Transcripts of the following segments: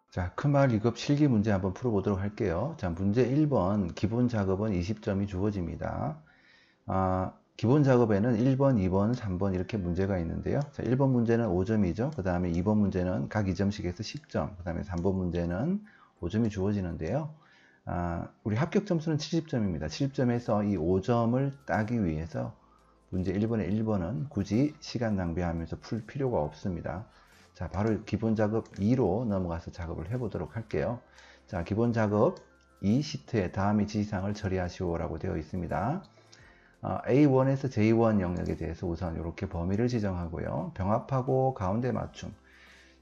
자, 크말 2급 실기 문제 한번 풀어보도록 할게요. 자, 문제 1번 기본 작업은 20점이 주어집니다. 기본 작업에는 1번, 2번, 3번 이렇게 문제가 있는데요. 자, 1번 문제는 5점이죠. 그 다음에 2번 문제는 각 2점씩에서 10점, 그 다음에 3번 문제는 5점이 주어지는데요. 우리 합격 점수는 70점입니다. 70점에서 이 5점을 따기 위해서 문제 1번에 1번은 굳이 시간 낭비하면서 풀 필요가 없습니다. 자, 바로 기본 작업 2로 넘어가서 작업을 해보도록 할게요. 자, 기본 작업 2 시트에 다음의 지시사항을 처리하시오 라고 되어 있습니다. A1에서 J1 영역에 대해서 우선 이렇게 범위를 지정하고요. 병합하고 가운데 맞춤.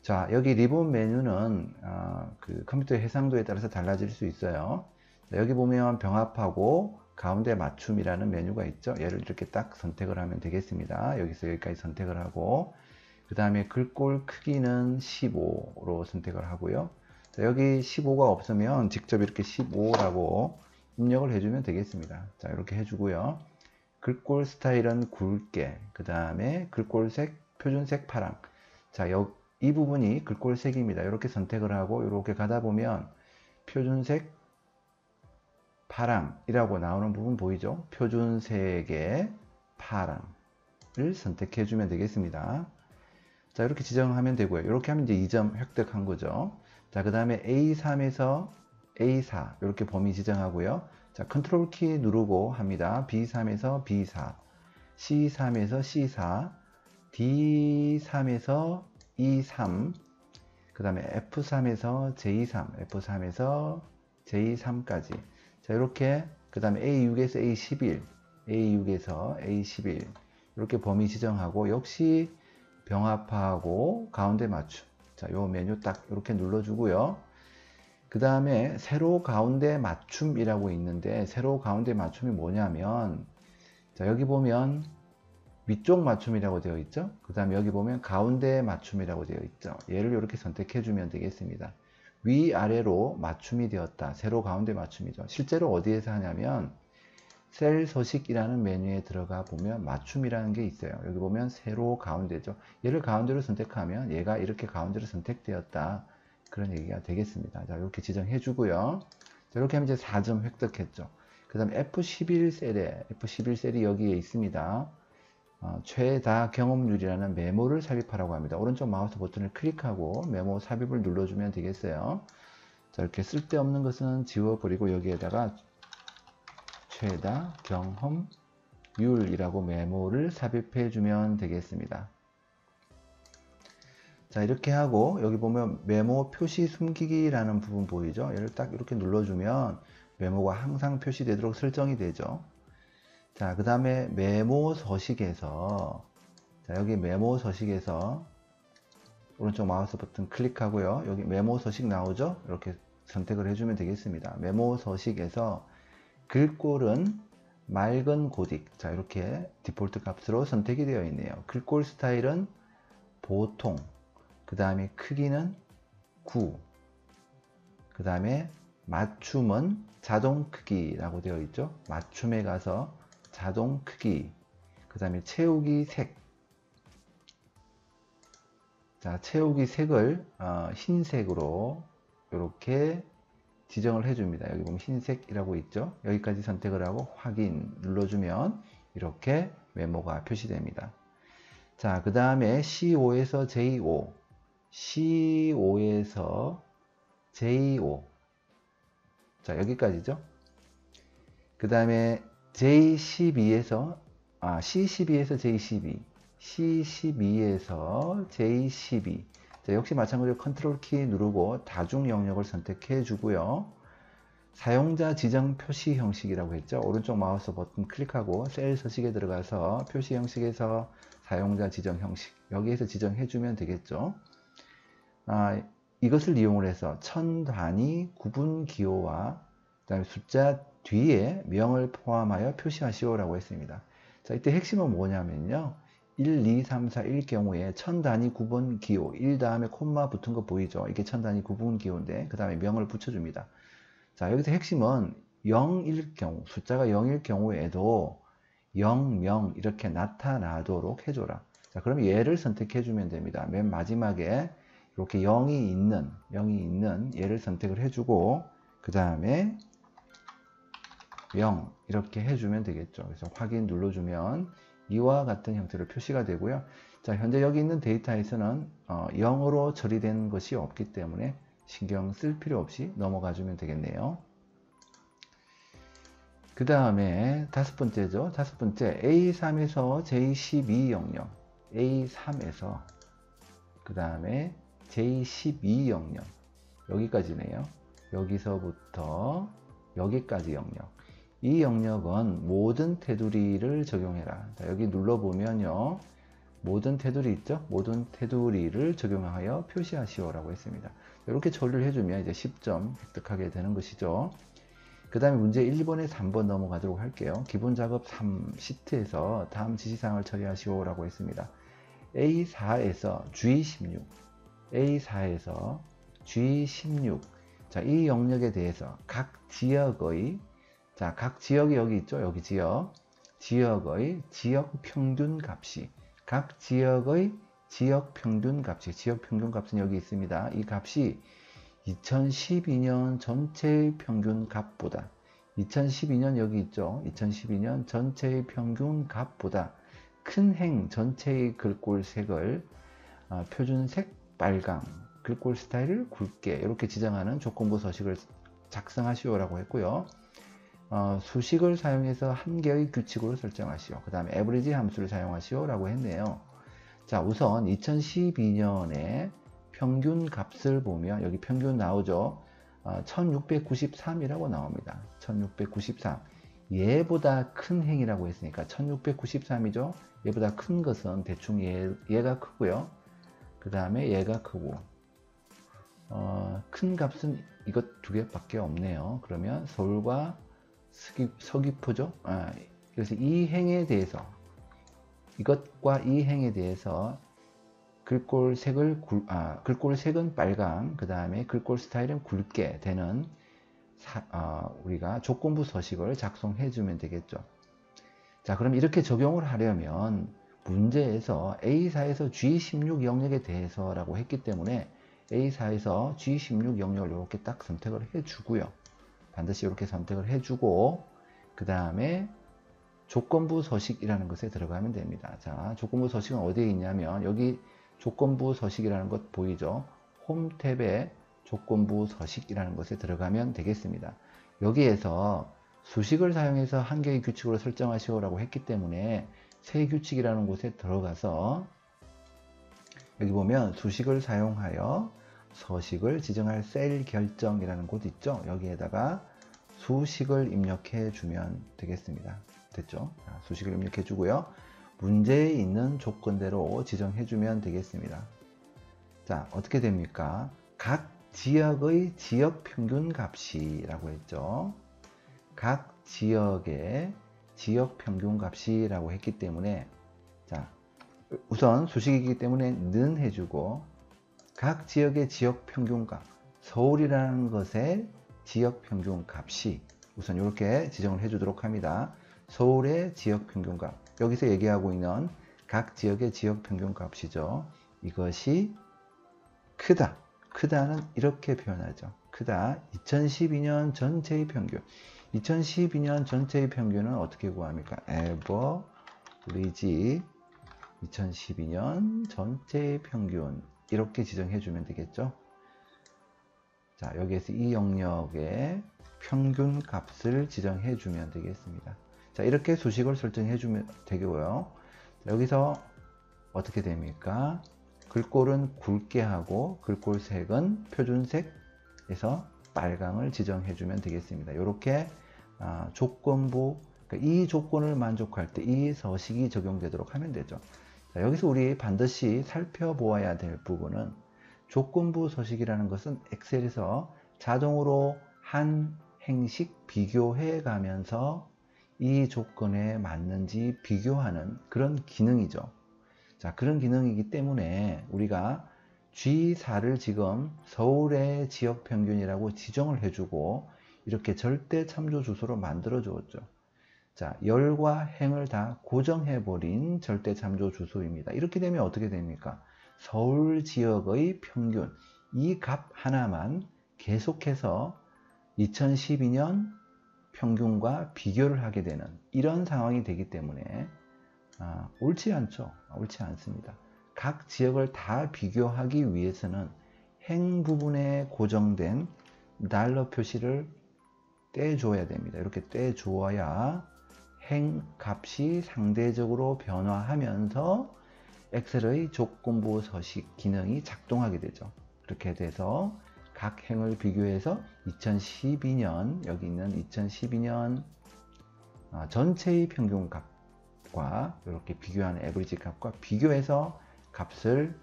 자, 여기 리본 메뉴는 그 컴퓨터의 해상도에 따라서 달라질 수 있어요. 자, 여기 보면 병합하고 가운데 맞춤이라는 메뉴가 있죠. 얘를 이렇게 딱 선택을 하면 되겠습니다. 여기서 여기까지 선택을 하고 그 다음에 글꼴 크기는 15로 선택을 하고요. 자, 여기 15가 없으면 직접 이렇게 15라고 입력을 해주면 되겠습니다. 자, 이렇게 해주고요. 글꼴 스타일은 굵게, 그 다음에 글꼴색, 표준색 파랑. 자, 이 부분이 글꼴색입니다. 이렇게 선택을 하고 이렇게 가다 보면 표준색 파랑이라고 나오는 부분 보이죠? 표준색의 파랑을 선택해 주면 되겠습니다. 자, 이렇게 지정하면 되고요. 이렇게 하면 이제 2점 획득한 거죠. 자, 그 다음에 A3에서 A4 이렇게 범위 지정하고요. 자, 컨트롤 키 누르고 합니다. B3에서 B4, C3에서 C4, D3에서 E3, 그 다음에 F3에서 J3, F3에서 J3까지. 자, 이렇게 그 다음에 A6에서 A11, A6에서 A11 이렇게 범위 지정하고 역시 병합하고 가운데 맞춤. 자, 요 메뉴 딱 이렇게 눌러주고요. 그 다음에 세로 가운데 맞춤이라고 있는데 세로 가운데 맞춤이 뭐냐면 자, 여기 보면 위쪽 맞춤이라고 되어 있죠. 그 다음에 여기 보면 가운데 맞춤이라고 되어 있죠. 얘를 이렇게 선택해 주면 되겠습니다. 위아래로 맞춤이 되었다. 세로 가운데 맞춤이죠. 실제로 어디에서 하냐면 셀 서식이라는 메뉴에 들어가 보면 맞춤이라는 게 있어요. 여기 보면 세로 가운데죠. 얘를 가운데로 선택하면 얘가 이렇게 가운데로 선택되었다. 그런 얘기가 되겠습니다. 자, 이렇게 지정해 주고요. 자, 이렇게 하면 이제 4점 획득했죠. 그 다음 F11셀이 여기에 있습니다. 최다 경험률이라는 메모를 삽입하라고 합니다. 오른쪽 마우스 버튼을 클릭하고 메모 삽입을 눌러주면 되겠어요. 자, 이렇게 쓸데없는 것은 지워버리고 여기에다가 최다 경험률이라고 메모를 삽입해 주면 되겠습니다. 자, 이렇게 하고 여기 보면 메모 표시 숨기기라는 부분 보이죠? 얘를 딱 이렇게 눌러주면 메모가 항상 표시되도록 설정이 되죠. 자, 그 다음에 메모 서식에서 자, 여기 메모 서식에서 오른쪽 마우스 버튼 클릭하고요. 여기 메모 서식 나오죠? 이렇게 선택을 해주면 되겠습니다. 메모 서식에서 글꼴은 맑은 고딕. 자, 이렇게 디폴트 값으로 선택이 되어 있네요. 글꼴 스타일은 보통. 그 다음에 크기는 9. 그 다음에 맞춤은 자동 크기라고 되어 있죠. 맞춤에 가서 자동 크기. 그 다음에 채우기 색. 자, 채우기 색을 흰색으로 이렇게 지정을 해줍니다. 여기 보면 흰색이라고 있죠. 여기까지 선택을 하고 확인 눌러주면 이렇게 메모가 표시됩니다. 자, 그 다음에 C5에서 J5, C5에서 J5. 자, 여기까지죠. 그 다음에 J12에서 C12에서 J12, C12에서 J12. 자, 역시 마찬가지로 컨트롤 키 누르고 다중 영역을 선택해 주고요. 사용자 지정 표시 형식이라고 했죠. 오른쪽 마우스 버튼 클릭하고 셀 서식에 들어가서 표시 형식에서 사용자 지정 형식 여기에서 지정해 주면 되겠죠. 이것을 이용을 해서 천 단위 구분 기호와 그다음에 숫자 뒤에 명을 포함하여 표시하시오 라고 했습니다. 자, 이때 핵심은 뭐냐면요. 1, 2, 3, 4일 경우에 천 단위 구분 기호 1 다음에 콤마 붙은 거 보이죠? 이게 천 단위 구분 기호인데 그 다음에 명을 붙여줍니다. 자, 여기서 핵심은 0일 경우, 숫자가 0일 경우에도 0, 명 이렇게 나타나도록 해줘라. 자, 그럼 얘를 선택해 주면 됩니다. 맨 마지막에 이렇게 0이 있는 얘를 선택을 해주고 그 다음에 0 이렇게 해주면 되겠죠. 그래서 확인 눌러주면 이와 같은 형태로 표시가 되고요. 자, 현재 여기 있는 데이터에서는 0으로 처리된 것이 없기 때문에 신경 쓸 필요 없이 넘어가 주면 되겠네요. 그 다음에 다섯 번째죠. 다섯 번째 A3에서 J12 영역, A3에서 그 다음에 J12 영역 여기까지네요. 여기서부터 여기까지 영역. 이 영역은 모든 테두리를 적용해라. 자, 여기 눌러보면요. 모든 테두리 있죠? 모든 테두리를 적용하여 표시하시오 라고 했습니다. 이렇게 처리를 해주면 이제 10점 획득하게 되는 것이죠. 그 다음에 문제 1번에 3번 넘어가도록 할게요. 기본 작업 3 시트에서 다음 지시사항을 처리하시오 라고 했습니다. A4에서 G16, A4에서 G16. 자, 이 영역에 대해서 각 지역의, 자, 각 지역이 여기 있죠? 여기 지역의 지역 평균 값이, 각 지역의 지역 평균 값이, 지역 평균 값은 여기 있습니다. 이 값이 2012년 전체의 평균 값보다, 2012년 여기 있죠? 2012년 전체의 평균 값보다 큰 행 전체의 글꼴색을 표준색 빨강, 글꼴 스타일을 굵게 이렇게 지정하는 조건부 서식을 작성하시오라고 했고요. 수식을 사용해서 한 개의 규칙으로 설정하시오. 그 다음에 average 함수를 사용하시오라고 했네요. 자, 우선 2012년에 평균 값을 보면 여기 평균 나오죠. 1693이라고 나옵니다. 1693. 얘보다 큰 행이라고 했으니까 1693이죠. 얘보다 큰 것은 대충 얘가 크고요. 그 다음에 얘가 크고 큰 값은 이것 두 개밖에 없네요. 그러면 서울과 서귀포죠. 그래서 이 행에 대해서, 이것과 이 행에 대해서 글꼴색은 빨강, 그 다음에 글꼴 스타일은 굵게 되는 우리가 조건부 서식을 작성해 주면 되겠죠. 자, 그럼 이렇게 적용을 하려면 문제에서 A4에서 G16 영역에 대해서 라고 했기 때문에 A4에서 G16 영역을 이렇게 딱 선택을 해 주고요. 반드시 이렇게 선택을 해 주고 그 다음에 조건부 서식이라는 것에 들어가면 됩니다. 자, 조건부 서식은 어디에 있냐면 여기 조건부 서식이라는 것 보이죠? 홈 탭에 조건부 서식이라는 것에 들어가면 되겠습니다. 여기에서 수식을 사용해서 한 개의 규칙으로 설정하시오라고 했기 때문에 새 규칙이라는 곳에 들어가서 여기 보면 수식을 사용하여 서식을 지정할 셀 결정이라는 곳 있죠? 여기에다가 수식을 입력해 주면 되겠습니다. 됐죠? 자, 수식을 입력해 주고요. 문제에 있는 조건대로 지정해 주면 되겠습니다. 자, 어떻게 됩니까? 각 지역의 지역 평균 값이라고 했죠. 각 지역의 지역 평균 값이라고 했기 때문에 자, 우선 수식이기 때문에 는 해주고 각 지역의 지역 평균 값, 서울이라는 것의 지역 평균 값이 우선 이렇게 지정을 해주도록 합니다. 서울의 지역 평균 값, 여기서 얘기하고 있는 각 지역의 지역 평균 값이죠. 이것이 크다. 크다는 이렇게 표현하죠. 크다. 2012년 전체의 평균. 2012년 전체의 평균은 어떻게 구합니까? average 2012년 전체의 평균 이렇게 지정해 주면 되겠죠. 자, 여기에서 이 영역의 평균 값을 지정해 주면 되겠습니다. 자, 이렇게 수식을 설정해 주면 되고요. 여기서 어떻게 됩니까? 글꼴은 굵게 하고 글꼴색은 표준색에서 빨강을 지정해 주면 되겠습니다. 이렇게 조건부, 그러니까 이 조건을 만족할 때 이 서식이 적용되도록 하면 되죠. 자, 여기서 우리 반드시 살펴보아야 될 부분은 조건부 서식이라는 것은 엑셀에서 자동으로 한 행씩 비교해 가면서 이 조건에 맞는지 비교하는 그런 기능이죠. 자, 그런 기능이기 때문에 우리가 G4를 지금 서울의 지역 평균이라고 지정을 해주고 이렇게 절대 참조 주소로 만들어 주었죠. 자, 열과 행을 다 고정해버린 절대참조 주소입니다. 이렇게 되면 어떻게 됩니까? 서울 지역의 평균, 이 값 하나만 계속해서 2012년 평균과 비교를 하게 되는 이런 상황이 되기 때문에 옳지 않죠. 옳지 않습니다. 각 지역을 다 비교하기 위해서는 행 부분에 고정된 달러 표시를 떼줘야 됩니다. 이렇게 떼주어야 행 값이 상대적으로 변화하면서 엑셀의 조건부 서식 기능이 작동하게 되죠. 그렇게 돼서 각 행을 비교해서 2012년 여기 있는 2012년 전체의 평균 값과 이렇게 비교하는 에버리지 값과 비교해서 값을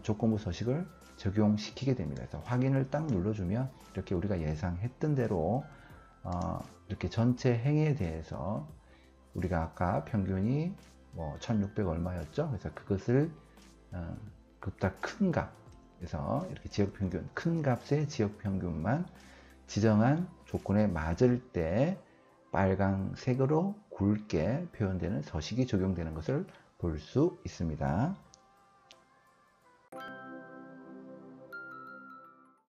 조건부 서식을 적용시키게 됩니다. 그래서 확인을 딱 눌러주면 이렇게 우리가 예상했던 대로 이렇게 전체 행에 대해서 우리가 아까 평균이 뭐 1600 얼마였죠? 그래서 그것을 그보다 큰 값, 그래서 이렇게 지역 평균, 큰 값의 지역 평균만 지정한 조건에 맞을 때 빨강색으로 굵게 표현되는 서식이 적용되는 것을 볼 수 있습니다.